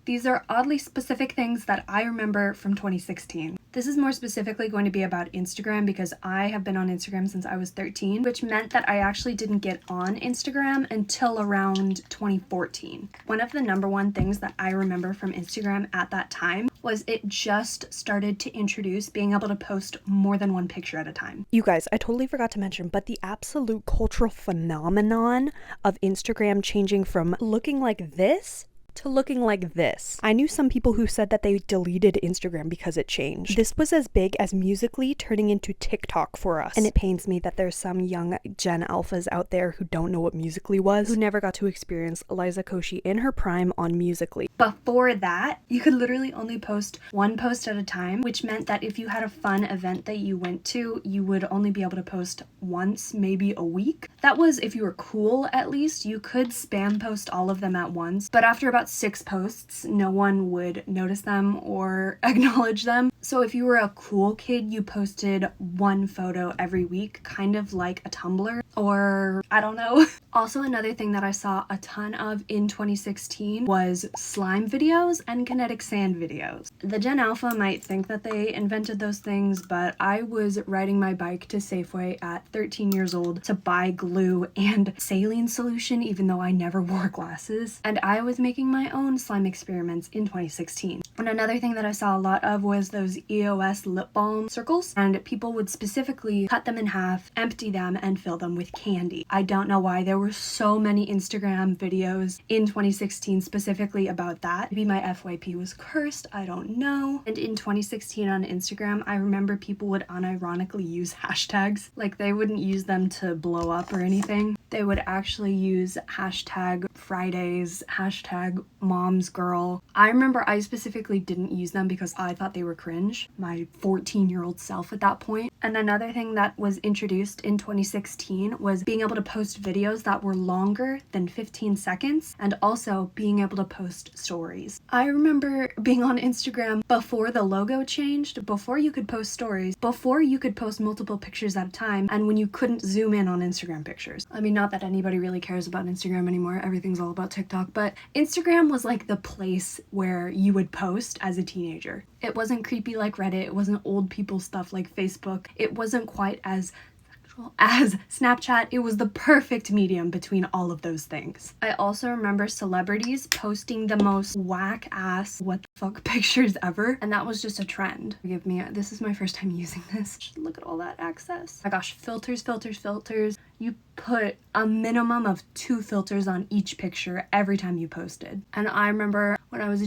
These are oddly specific things that I remember from 2016. This is more specifically going to be about Instagram because I have been on Instagram since I was 13, which meant that I actually didn't get on Instagram until around 2014. One of the number one things that I remember from Instagram at that time was it just started to introduce being able to post more than one picture at a time. You guys, I totally forgot to mention, but the absolute cultural phenomenon of Instagram changing from looking like this to looking like this. I knew some people who said that they deleted Instagram because it changed. This was as big as Musical.ly turning into TikTok for us. And it pains me that there's some young Gen Alphas out there who don't know what Musical.ly was, who never got to experience Liza Koshy in her prime on Musical.ly. Before that, you could literally only post one post at a time, which meant that if you had a fun event that you went to, you would only be able to post once, maybe a week. That was if you were cool, at least. You could spam post all of them at once, but after about 6 posts, no one would notice them or acknowledge them. So if you were a cool kid, you posted one photo every week, kind of like a Tumblr, or I don't know. Also, another thing that I saw a ton of in 2016 was slime videos and kinetic sand videos. The Gen Alpha might think that they invented those things, but I was riding my bike to Safeway at 13 years old to buy glue and saline solution, even though I never wore glasses, and I was making my own slime experiments in 2016. And another thing that I saw a lot of was those EOS lip balm circles, and people would specifically cut them in half, empty them, and fill them with candy. I don't know why there were so many Instagram videos in 2016 specifically about that. Maybe my FYP was cursed, I don't know. And in 2016 on Instagram, I remember people would unironically use hashtags. Like, they wouldn't use them to blow up or anything. They would actually use hashtag Fridays, hashtag Mom's Girl. I remember I specifically didn't use them because I thought they were cringe, my 14-year-old self at that point. And another thing that was introduced in 2016 was being able to post videos that were longer than 15 seconds and also being able to post stories. I remember being on Instagram before the logo changed, before you could post stories, before you could post multiple pictures at a time, and when you couldn't zoom in on Instagram pictures. I mean, not that anybody really cares about Instagram anymore, everything's all about TikTok, but Instagram was like the place where you would post as a teenager. It wasn't creepy like Reddit, it wasn't old people stuff like Facebook, it wasn't quite as as Snapchat. It was the perfect medium between all of those things. I also remember celebrities posting the most whack-ass what the fuck pictures ever, and that was just a trend. Forgive me, this is my first time using this. Just look at all that access. Oh my gosh, filters, filters, filters. You put a minimum of 2 filters on each picture every time you posted. And I remember when I was a